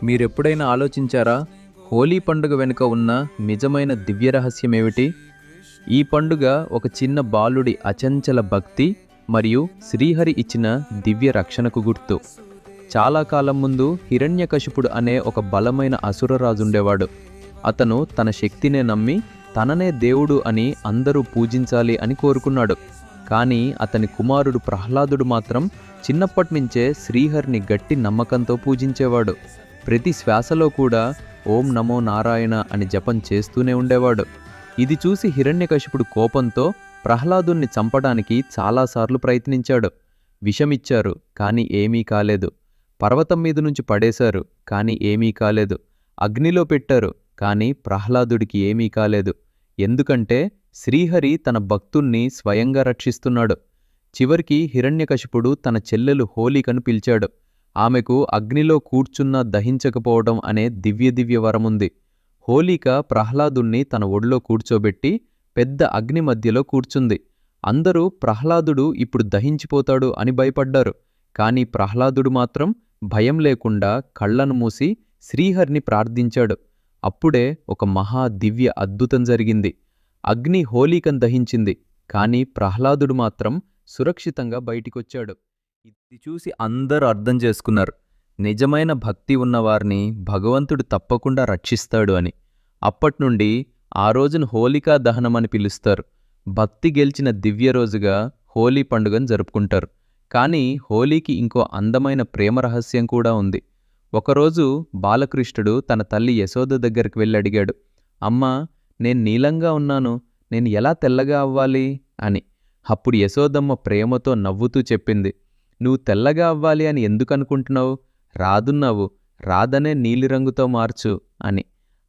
మీరెప్పుడైనా ఆలోచించారా? హోలీ పండుగ వెనుక ఉన్న నిజమైన దివ్య రహస్యమేమిటి? ఈ పండుగ ఒక చిన్న బాలుడి అచంచల భక్తి మరియు శ్రీహరి ఇచ్చిన దివ్య రక్షణకు గుర్తు. చాలా కాలం ముందు హిరణ్యకశిపుడు అనే ఒక బలమైన అసురరాజుండేవాడు. అతను తన శక్తినే నమ్మి తననే దేవుడు అని అందరూ పూజించాలి అని కోరుకున్నాడు. కానీ అతని కుమారుడు ప్రహ్లాదుడు మాత్రం చిన్నప్పటినుంచే శ్రీహరిని గట్టి నమ్మకంతో పూజించేవాడు. ప్రతి శ్వాసలో కూడా ఓం నమో నారాయణ అని జపం చేస్తూనే ఉండేవాడు. ఇది చూసి హిరణ్యకశిపుడు కోపంతో ప్రహ్లాదుణ్ణి చంపడానికి చాలాసార్లు ప్రయత్నించాడు. విషమిచ్చారు, కానీ ఏమీ కాలేదు. పర్వతం మీద నుంచి పడేశారు, కానీ ఏమీ కాలేదు. అగ్నిలో పెట్టారు, కానీ ప్రహ్లాదుడికి ఏమీ కాలేదు. ఎందుకంటే శ్రీహరి తన భక్తుణ్ణి స్వయంగా రక్షిస్తున్నాడు. చివరికి హిరణ్యకశిపుడు తన చెల్లెలు హోలికను పిలిచాడు. ఆమెకు అగ్నిలో కూర్చున్నా దహించకపోవడం అనే దివ్య వరముంది. హోలిక ప్రహ్లాదుణ్ణి తన ఒడిలో కూర్చోబెట్టి పెద్ద అగ్ని మధ్యలో కూర్చుంది. అందరూ ప్రహ్లాదుడు ఇప్పుడు దహించిపోతాడు అని భయపడ్డారు. కానీ ప్రహ్లాదుడు మాత్రం భయం లేకుండా కళ్లను మూసి శ్రీహరిని ప్రార్థించాడు. అప్పుడే ఒక మహా దివ్య అద్భుతం జరిగింది. అగ్ని హోలికను దహించింది, కానీ ప్రహ్లాదుడు మాత్రం సురక్షితంగా బయటికొచ్చాడు. ఇది చూసి అందరూ అర్థం చేసుకున్నారు, నిజమైన భక్తి ఉన్నవారిని భగవంతుడు తప్పకుండా రక్షిస్తాడు అని. అప్పట్నుండి ఆ రోజును హోలికా దహనమని పిలుస్తారు. భక్తి గెలిచిన దివ్య రోజుగా హోలీ పండుగను జరుపుకుంటారు. కానీ హోలీకి ఇంకో అందమైన ప్రేమ రహస్యం కూడా ఉంది. ఒకరోజు బాలకృష్ణుడు తన తల్లి యశోద దగ్గరికి వెళ్ళి అడిగాడు, అమ్మా, నేను నీలంగా ఉన్నాను, నేను ఎలా తెల్లగా అవ్వాలి అని. అప్పుడు యశోదమ్మ ప్రేమతో నవ్వుతూ చెప్పింది, నువ్వు తెల్లగా అవ్వాలి అని ఎందుకనుకుంటున్నావు? రాదున్నావు, రాదనే నీలిరంగుతో మార్చు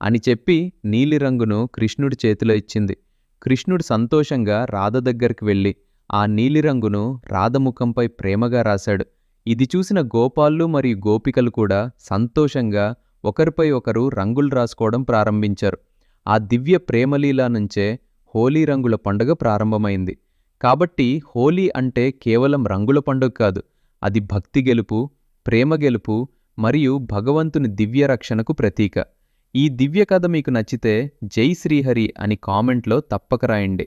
అని చెప్పి నీలిరంగును కృష్ణుడి చేతిలో ఇచ్చింది. కృష్ణుడు సంతోషంగా రాధ దగ్గరికి వెళ్ళి ఆ నీలిరంగును రాధముఖంపై ప్రేమగా రాశాడు. ఇది చూసిన గోపాళ్ళు మరియు గోపికలు కూడా సంతోషంగా ఒకరిపై ఒకరు రంగులు రాసుకోవడం ప్రారంభించారు. ఆ దివ్య ప్రేమలీలా నుంచే హోలీ రంగుల పండుగ ప్రారంభమైంది. కాబట్టి హోలీ అంటే కేవలం రంగుల పండుగ కాదు, అది భక్తి గెలుపు, ప్రేమ గెలుపు మరియు భగవంతుని దివ్య రక్షణకు ప్రతీక. ఈ దివ్య కథ మీకు నచ్చితే జై శ్రీహరి అని కామెంట్లో తప్పక రాయండి.